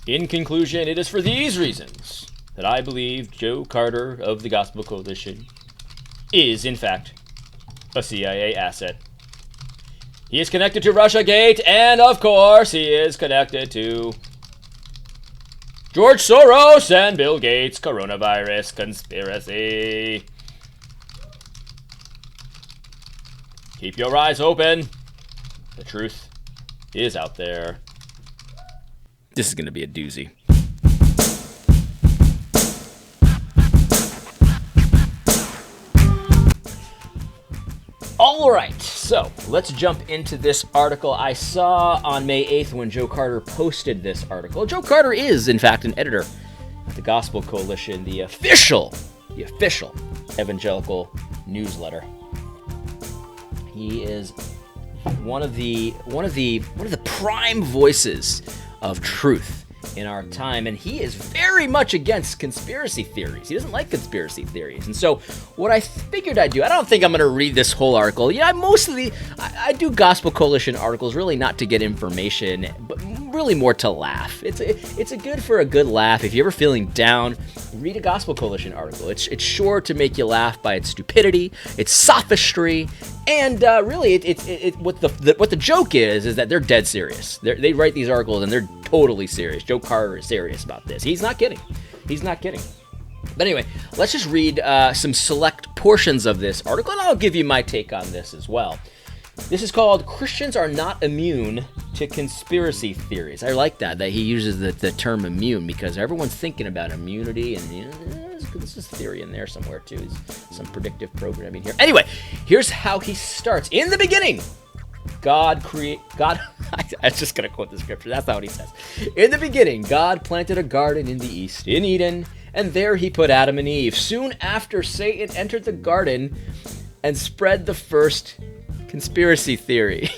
In conclusion, it is for these reasons that I believe Joe Carter of the Gospel Coalition is, in fact, a CIA asset. He is connected to Russiagate, and of course, he is connected to George Soros and Bill Gates' coronavirus conspiracy. Keep your eyes open. The truth is out there. This is going to be a doozy. All right, so let's jump into this article I saw on May 8th when Joe Carter posted this article. Joe Carter is, in fact, an editor at the Gospel Coalition, the official evangelical newsletter. He is one of the prime voices of truth in our time, and he is very much against conspiracy theories. He doesn't like conspiracy theories. And so what I figured I'd do, I don't think I'm going to read this whole article. Yeah, I do Gospel Coalition articles really not to get information, but really more to laugh. It's a good for a good laugh. If you're ever feeling down, read a Gospel Coalition article. It's sure to make you laugh by its stupidity, its sophistry, and really, what the joke is that they're dead serious. They write these articles and they're totally serious. Joe Carter is serious about this. He's not kidding. But anyway, let's just read some select portions of this article, and I'll give you my take on this as well. This is called "Christians Are Not Immune to Conspiracy Theories." I like that he uses the term immune, because everyone's thinking about immunity, and there's this theory in there somewhere too. There's some predictive programming here. Anyway, here's how he starts. In the beginning, God, I'm just going to quote the scripture. That's not what he says. In the beginning, God planted a garden in the east, in Eden, and there he put Adam and Eve. Soon after, Satan entered the garden and spread the first conspiracy theory.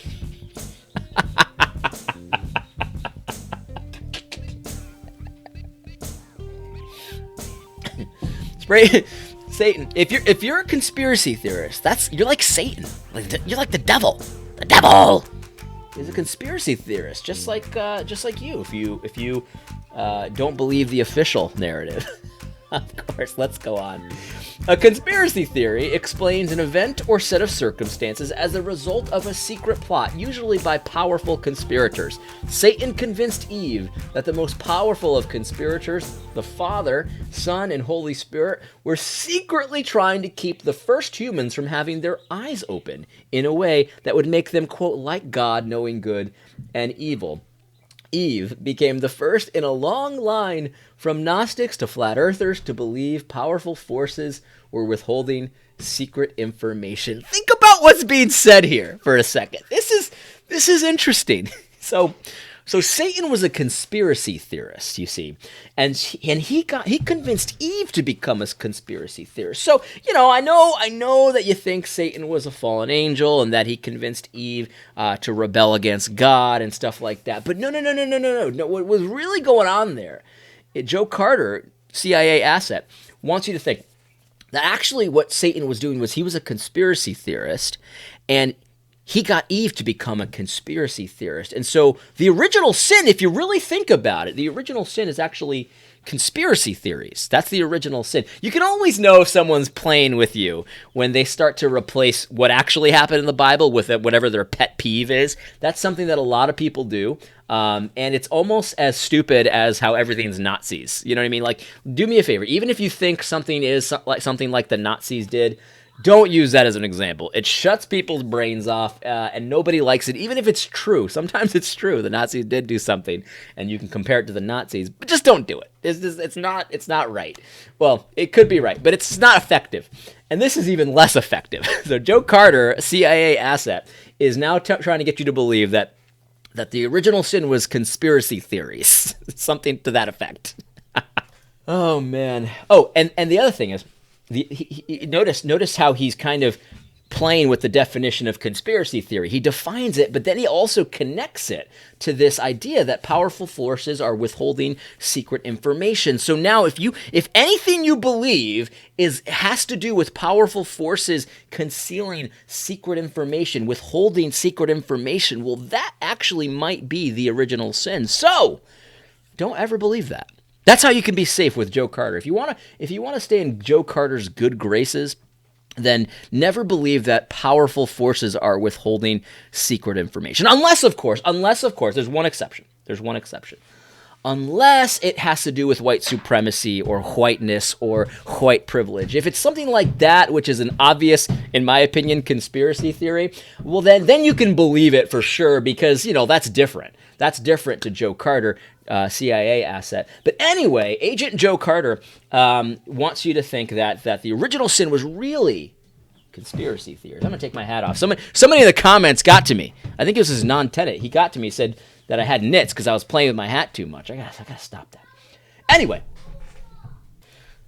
Satan. If you're a conspiracy theorist, you're like Satan. You're like the devil. The devil is a conspiracy theorist, just like you. If you don't believe the official narrative. Of course, let's go on. A conspiracy theory explains an event or set of circumstances as a result of a secret plot, usually by powerful conspirators. Satan convinced Eve that the most powerful of conspirators, the Father, Son, and Holy Spirit, were secretly trying to keep the first humans from having their eyes open in a way that would make them, quote, like God, knowing good and evil. Eve became the first in a long line from Gnostics to flat earthers to believe powerful forces were withholding secret information. Think about what's being said here for a second. This is interesting. So Satan was a conspiracy theorist, you see, and he convinced Eve to become a conspiracy theorist. So, I know that you think Satan was a fallen angel and that he convinced Eve to rebel against God and stuff like that. But no. What was really going on there? Joe Carter, CIA asset, wants you to think that actually what Satan was doing was he was a conspiracy theorist, and he got Eve to become a conspiracy theorist. And so the original sin, if you really think about it, the original sin is actually conspiracy theories. That's the original sin. You can always know if someone's playing with you when they start to replace what actually happened in the Bible with whatever their pet peeve is. That's something that a lot of people do. And it's almost as stupid as how everything's Nazis. You know what I mean? Like, do me a favor. Even if you think something is something like the Nazis did, don't use that as an example. It shuts people's brains off, and nobody likes it, even if it's true. Sometimes it's true. The Nazis did do something, and you can compare it to the Nazis, but just don't do it. It's not right. Well, it could be right, but it's not effective. And this is even less effective. So Joe Carter, a CIA asset, is now trying to get you to believe that the original sin was conspiracy theories. Something to that effect. Oh, man. Oh, and the other thing is, notice how he's kind of playing with the definition of conspiracy theory. He defines it, but then he also connects it to this idea that powerful forces are withholding secret information. So now if anything you believe has to do with powerful forces concealing secret information, withholding secret information, well, that actually might be the original sin. So Don't ever believe that. That's how you can be safe with Joe Carter. If you want to stay in Joe Carter's good graces, then never believe that powerful forces are withholding secret information. Unless, of course, there's one exception. Unless it has to do with white supremacy or whiteness or white privilege. If it's something like that, which is an obvious, in my opinion, conspiracy theory, well, then you can believe it for sure because, that's different. That's different to Joe Carter, CIA asset. But anyway, Agent Joe Carter wants you to think that the original sin was really conspiracy theories. I'm going to take my hat off. Somebody in the comments got to me. I think it was his non-tenant. He got to me, said that I had nits because I was playing with my hat too much. I gotta stop that. Anyway,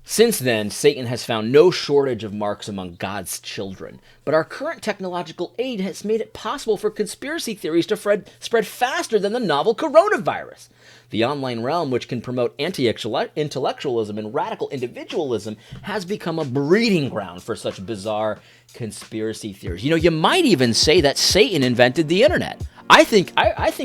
since then, Satan has found no shortage of marks among God's children. But our current technological aid has made it possible for conspiracy theories to spread faster than the novel coronavirus. The online realm, which can promote anti-intellectualism and radical individualism, has become a breeding ground for such bizarre conspiracy theories. You might even say that Satan invented the internet. I think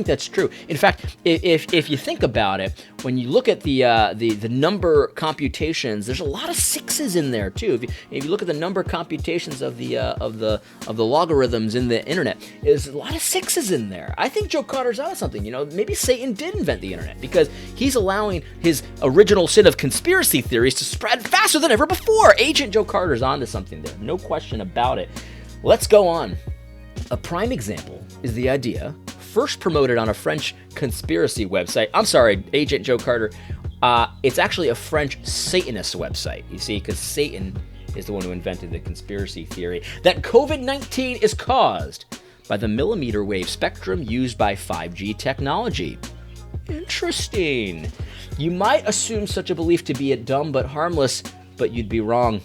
that's true. In fact, if you think about it, when you look at the number computations, there's a lot of sixes in there too. If you look at the number computations of the logarithms in the internet, there's a lot of sixes in there. I think Joe Carter's onto something. Maybe Satan did invent the internet because he's allowing his original sin of conspiracy theories to spread faster than ever before. Agent Joe Carter's onto something there, no question about it. Let's go on. A prime example is the idea, first promoted on a French conspiracy website. I'm sorry, Agent Joe Carter. It's actually a French Satanist website, you see, because Satan is the one who invented the conspiracy theory that COVID-19 is caused by the millimeter wave spectrum used by 5G technology. Interesting. You might assume such a belief to be dumb but harmless, but you'd be wrong.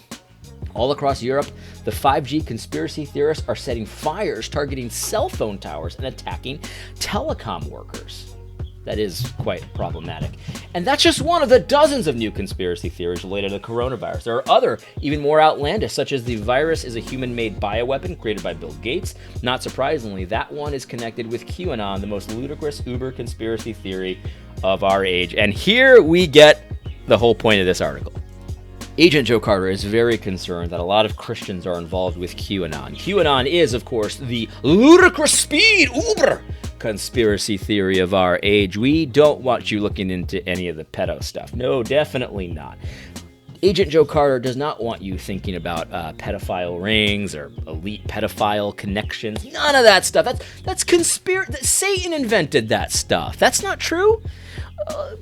All across Europe, the 5G conspiracy theorists are setting fires targeting cell phone towers and attacking telecom workers. That is quite problematic. And that's just one of the dozens of new conspiracy theories related to coronavirus. There are other, even more outlandish, such as the virus is a human-made bioweapon created by Bill Gates. Not surprisingly, that one is connected with QAnon, the most ludicrous uber conspiracy theory of our age. And here we get the whole point of this article. Agent Joe Carter is very concerned that a lot of Christians are involved with QAnon. QAnon is, of course, the ludicrous speed uber conspiracy theory of our age. We don't want you looking into any of the pedo stuff. No, definitely not. Agent Joe Carter does not want you thinking about pedophile rings or elite pedophile connections. None of that stuff. That's conspiracy. Satan invented that stuff. That's not true.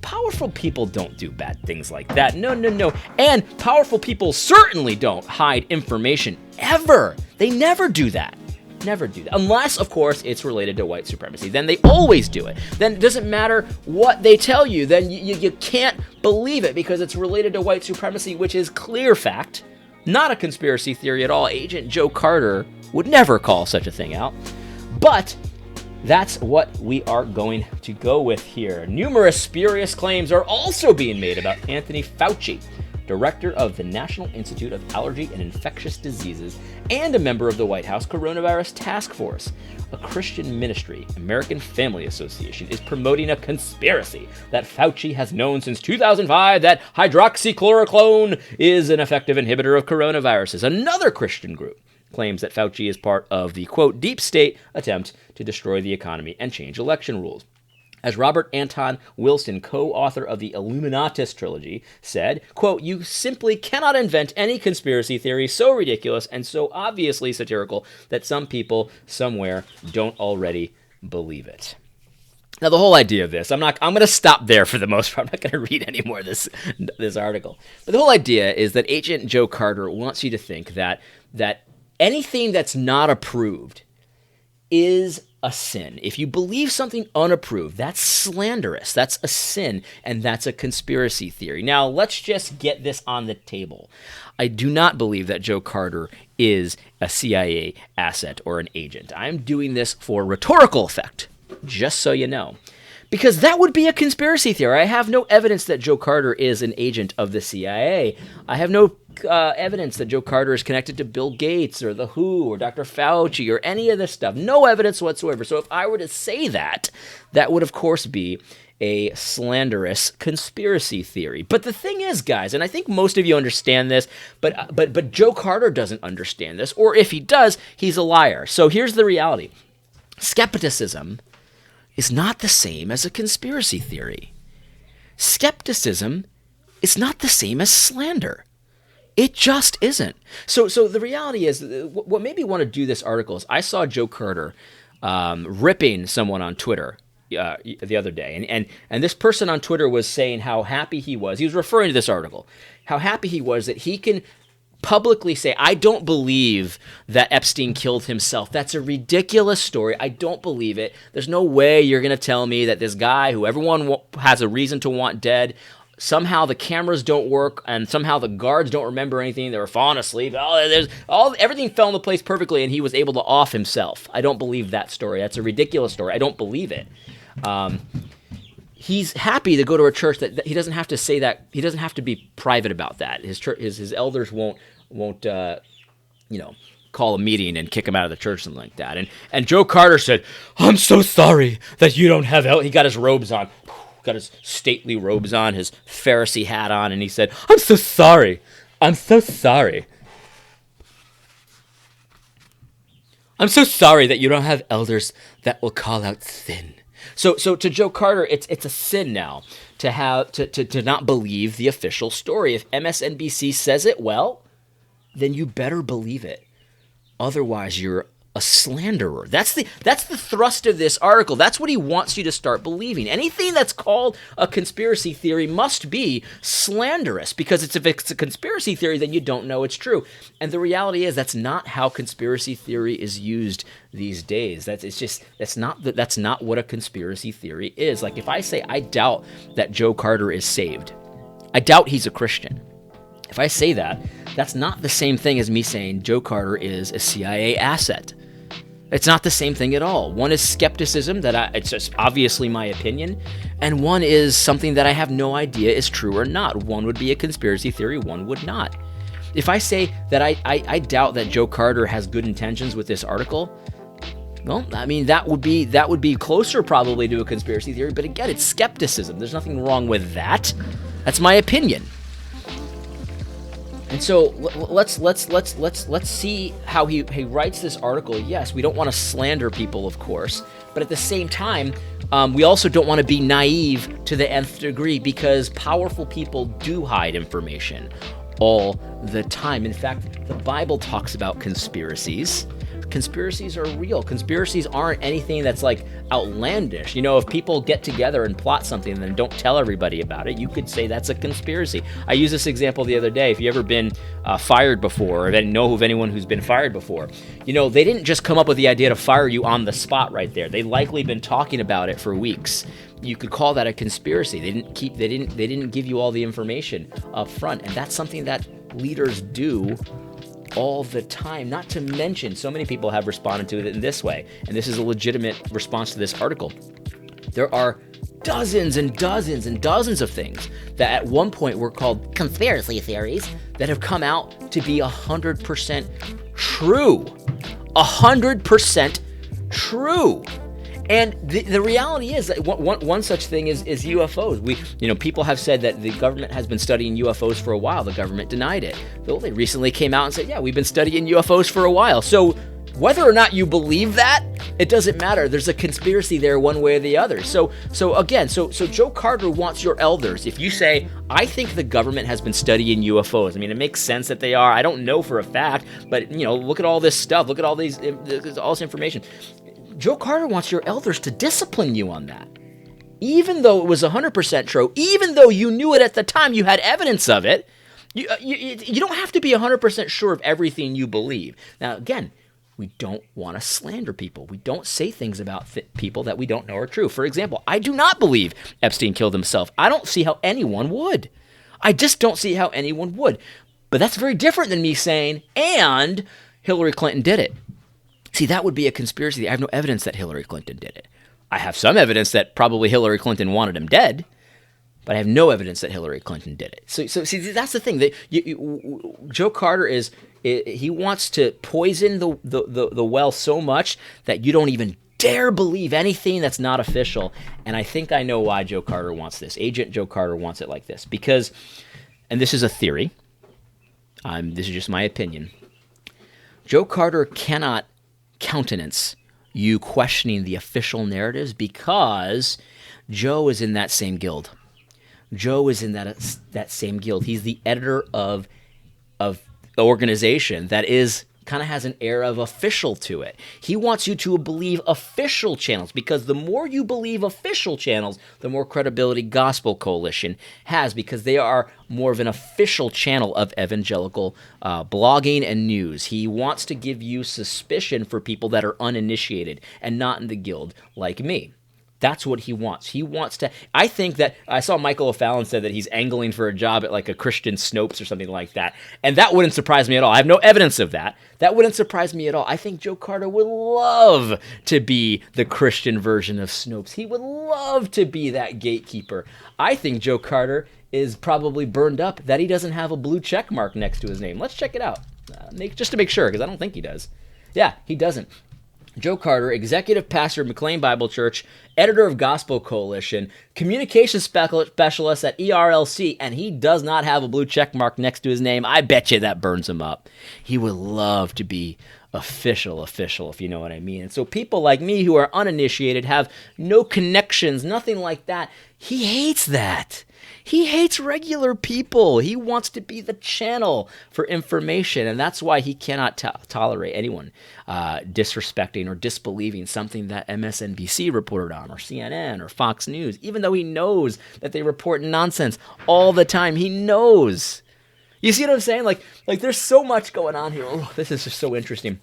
Powerful people don't do bad things like that. No. And powerful people certainly don't hide information ever. They never do that. Never do that. Unless, of course, it's related to white supremacy. Then they always do it. Then it doesn't matter what they tell you. Then you can't believe it because it's related to white supremacy, which is clear fact. Not a conspiracy theory at all. Agent Joe Carter would never call such a thing out. But that's what we are going to go with here. Numerous spurious claims are also being made about Anthony Fauci, director of the National Institute of Allergy and Infectious Diseases and a member of the White House Coronavirus Task Force. A Christian ministry, American Family Association, is promoting a conspiracy that Fauci has known since 2005 that hydroxychloroquine is an effective inhibitor of coronaviruses. Another Christian group claims that Fauci is part of the, quote, deep state attempt to destroy the economy and change election rules. As Robert Anton Wilson, co-author of the Illuminatus trilogy, said, quote, you simply cannot invent any conspiracy theory so ridiculous and so obviously satirical that some people somewhere don't already believe it. Now, the whole idea of this, I'm going to stop there for the most part. I'm not going to read any more of this article. But the whole idea is that Agent Joe Carter wants you to think that anything that's not approved is a sin. If you believe something unapproved, that's slanderous. That's a sin, and that's a conspiracy theory. Now, let's just get this on the table. I do not believe that Joe Carter is a CIA asset or an agent. I'm doing this for rhetorical effect, just so you know. Because that would be a conspiracy theory. I have no evidence that Joe Carter is an agent of the CIA. I have no evidence that Joe Carter is connected to Bill Gates or the WHO or Dr. Fauci or any of this stuff. No evidence whatsoever. So if I were to say that, that would, of course, be a slanderous conspiracy theory. But the thing is, guys, and I think most of you understand this, but Joe Carter doesn't understand this, or if he does, he's a liar. So here's the reality. Skepticism is not the same as a conspiracy theory. Skepticism is not the same as slander. It just isn't. So the reality is, what made me want to do this article is I saw Joe Carter ripping someone on Twitter the other day, and this person on Twitter was saying how happy he was. He was referring to this article, how happy he was that he can publicly say, I don't believe that Epstein killed himself. That's a ridiculous story. I don't believe it. There's no way you're going to tell me that this guy who everyone has a reason to want dead, somehow the cameras don't work and somehow the guards don't remember anything. They were falling asleep. Everything fell into place perfectly and he was able to off himself. I don't believe that story. That's a ridiculous story. I don't believe it. He's happy to go to a church that he doesn't have to say that. He doesn't have to be private about that. His elders won't call a meeting and kick him out of the church, something like that. And Joe Carter said, I'm so sorry that you don't have he got his robes on, got his stately robes on, his Pharisee hat on, and he said, I'm so sorry. I'm so sorry. I'm so sorry that you don't have elders that will call out sin. So to Joe Carter, it's a sin now to not believe the official story. If MSNBC says it, well, then you better believe it. Otherwise, you're a slanderer. That's the thrust of this article. That's what he wants you to start believing. Anything that's called a conspiracy theory must be slanderous, because if it's a conspiracy theory, then you don't know it's true. And the reality is that's not how conspiracy theory is used these days. That's not what a conspiracy theory is. Like if I say I doubt that Joe Carter is saved, I doubt he's a Christian. If I say that, that's not the same thing as me saying Joe Carter is a CIA asset. It's not the same thing at all. One is skepticism, it's just obviously my opinion, and one is something that I have no idea is true or not. One would be a conspiracy theory, one would not. If I say that I doubt that Joe Carter has good intentions with this article, well, I mean, that would be closer probably to a conspiracy theory, but again, it's skepticism. There's nothing wrong with that. That's my opinion. And so let's see how he writes this article. Yes, we don't want to slander people, of course, but at the same time, we also don't want to be naive to the nth degree, because powerful people do hide information all the time. In fact, the Bible talks about conspiracies. Conspiracies are real. Conspiracies aren't anything that's like outlandish. If people get together and plot something and then don't tell everybody about it, you could say that's a conspiracy. I used this example the other day. If you've ever been fired before, or know of anyone who's been fired before, they didn't just come up with the idea to fire you on the spot right there. They likely been talking about it for weeks. You could call that a conspiracy. They didn't give you all the information up front, and that's something that leaders do all the time. Not to mention, so many people have responded to it in this way, and this is a legitimate response to this article. There are dozens and dozens and dozens of things that at one point were called conspiracy theories that have come out to be 100% true. 100% true. And the reality is that one such thing is UFOs. People have said that the government has been studying UFOs for a while. The government denied it. Though they recently came out and said, yeah, we've been studying UFOs for a while. So whether or not you believe that, it doesn't matter. There's a conspiracy there one way or the other. So Joe Carter wants your elders. If you say, I think the government has been studying UFOs, I mean, it makes sense that they are. I don't know for a fact, but look at all this stuff. Look at all this information. Joe Carter wants your elders to discipline you on that. Even though it was 100% true, even though you knew it at the time, you had evidence of it, you don't have to be 100% sure of everything you believe. Now, again, we don't want to slander people. We don't say things about people that we don't know are true. For example, I do not believe Epstein killed himself. I don't see how anyone would. I just don't see how anyone would. But that's very different than me saying, and Hillary Clinton did it. See, that would be a conspiracy. I have no evidence that Hillary Clinton did it. I have some evidence that probably Hillary Clinton wanted him dead, but I have no evidence that Hillary Clinton did it. So see, that's the thing. That Joe Carter he wants to poison the well so much that you don't even dare believe anything that's not official. And I think I know why Joe Carter wants this. Agent Joe Carter wants it like this because, and this is a theory, this is just my opinion, Joe Carter cannot countenance you questioning the official narratives because Joe is in that same guild. Joe is in that same guild. He's the editor of an organization that kind of has an air of official to it. He wants you to believe official channels because the more you believe official channels, the more credibility Gospel Coalition has because they are more of an official channel of evangelical blogging and news. He wants to give you suspicion for people that are uninitiated and not in the guild like me. That's what he wants. He wants to. I think that I saw Michael O'Fallon said that he's angling for a job at like a Christian Snopes or something like that. And that wouldn't surprise me at all. I have no evidence of that. That wouldn't surprise me at all. I think Joe Carter would love to be the Christian version of Snopes. He would love to be that gatekeeper. I think Joe Carter is probably burned up that he doesn't have a blue check mark next to his name. Let's check it out. Just to make sure, because I don't think he does. Yeah, he doesn't. Joe Carter, executive pastor of McLean Bible Church, editor of Gospel Coalition, communications specialist at ERLC, and he does not have a blue check mark next to his name. I bet you that burns him up. He would love to be official, if you know what I mean. And so people like me who are uninitiated, have no connections, nothing like that, he hates that. He hates regular people. He wants to be the channel for information, and that's why he cannot tolerate anyone disrespecting or disbelieving something that MSNBC reported on, or CNN, or Fox News, even though he knows that they report nonsense all the time. He knows. You see what I'm saying? Like there's so much going on here. Oh, this is just so interesting.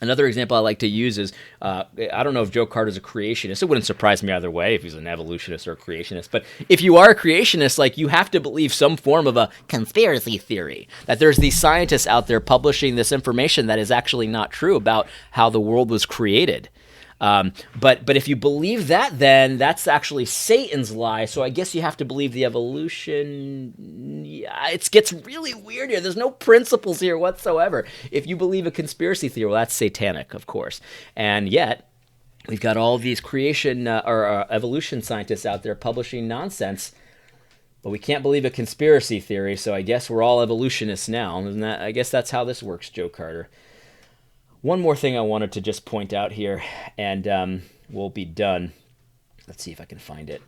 Another example I like to use is, I don't know if Joe Carter's a creationist. It wouldn't surprise me either way if he's an evolutionist or a creationist. But if you are a creationist, like, you have to believe some form of a conspiracy theory, that there's these scientists out there publishing this information that is actually not true about how the world was created. But if you believe that, then that's actually Satan's lie. So I guess you have to believe the evolution. Yeah, it gets really weird here. There's no principles here whatsoever. If you believe a conspiracy theory, well, that's satanic, of course. And yet, we've got all these creation or evolution scientists out there publishing nonsense. But we can't believe a conspiracy theory, so I guess we're all evolutionists now. And I guess that's how this works, Joe Carter. One more thing I wanted to just point out here, and we'll be done. Let's see if I can find it.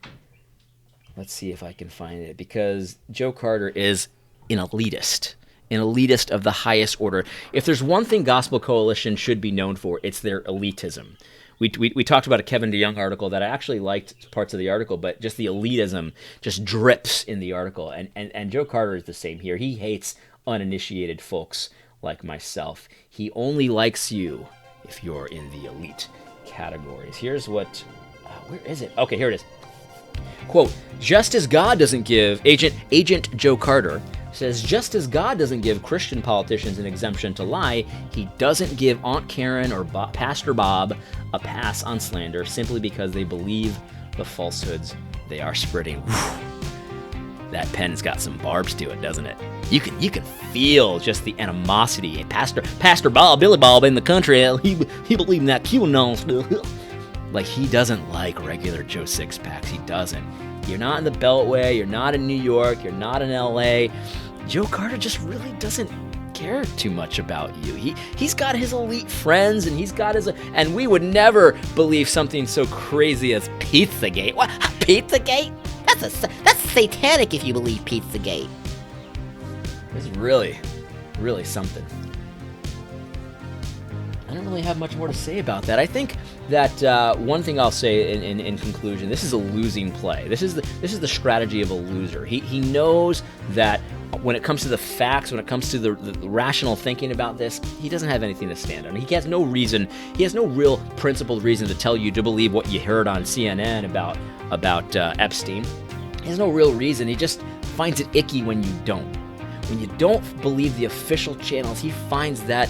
Because Joe Carter is an elitist of the highest order. If there's one thing Gospel Coalition should be known for, it's their elitism. We talked about a Kevin DeYoung article that I actually liked parts of the article, but just the elitism just drips in the article. And Joe Carter is the same here. He hates uninitiated folks like myself. He only likes you if you're in the elite categories. Here's what, where is it? Okay, here it is. Quote, just as God doesn't give, Agent Joe Carter says, just as God doesn't give Christian politicians an exemption to lie, he doesn't give Aunt Karen or Pastor Bob a pass on slander simply because they believe the falsehoods they are spreading. Whew. That pen's got some barbs to it, doesn't it? You can feel just the animosity. Pastor Bob, Billy Bob in the country, he believed in that QAnon stuff. Like, he doesn't like regular Joe Sixpacks. He doesn't. You're not in the Beltway. You're not in New York. You're not in L.A. Joe Carter just really doesn't care too much about you. He's got his elite friends, and he's got his... And we would never believe something so crazy as Pizzagate. What? Pizzagate? That's satanic if you believe Pizzagate. It's really, really something. I don't really have much more to say about that. I think that one thing I'll say in conclusion, this is a losing play. This is the strategy of a loser. He knows that when it comes to the facts, when it comes to the rational thinking about this, he doesn't have anything to stand on. He has no reason. He has no real principled reason to tell you to believe what you heard on CNN about Epstein. He has no real reason. He just finds it icky when you don't. When you don't believe the official channels, he finds that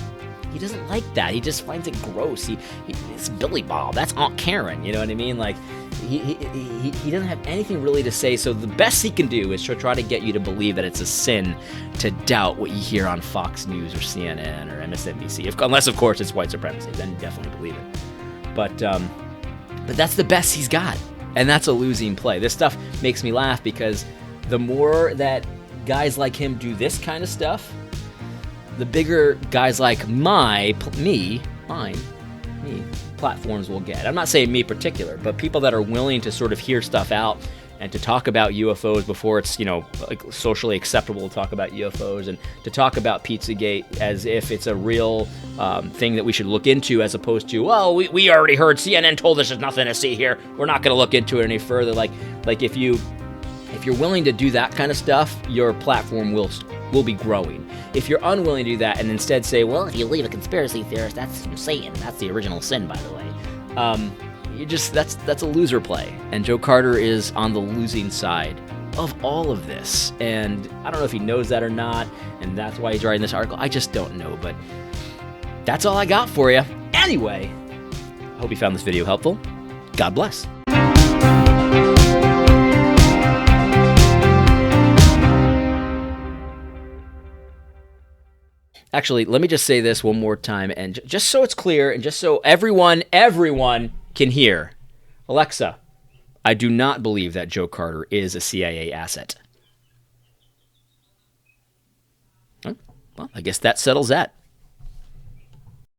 He doesn't like that. He just finds it gross. It's Billy Bob. That's Aunt Karen. You know what I mean? Like, he doesn't have anything really to say. So the best he can do is to try to get you to believe that it's a sin to doubt what you hear on Fox News or CNN or MSNBC. Unless, of course, it's white supremacy. Then definitely believe it. But that's the best he's got. And that's a losing play. This stuff makes me laugh because the more that guys like him do this kind of stuff, the bigger guys like me, platforms will get. I'm not saying me particular, but people that are willing to sort of hear stuff out and to talk about UFOs before it's, like socially acceptable to talk about UFOs, and to talk about Pizzagate as if it's a real thing that we should look into, as opposed to, well, we already heard, CNN told us there's nothing to see here, we're not going to look into it any further. Like if you're willing to do that kind of stuff, your platform will be growing. If you're unwilling to do that and instead say, well, if you believe a conspiracy theorist, that's from Satan. That's the original sin, by the way. That's a loser play. And Joe Carter is on the losing side of all of this. And I don't know if he knows that or not, and that's why he's writing this article. I just don't know, but that's all I got for you. Anyway, I hope you found this video helpful. God bless. Actually, let me just say this one more time, and just so it's clear, and just so everyone can hear. Alexa, I do not believe that Joe Carter is a CIA asset. Well, I guess that settles that.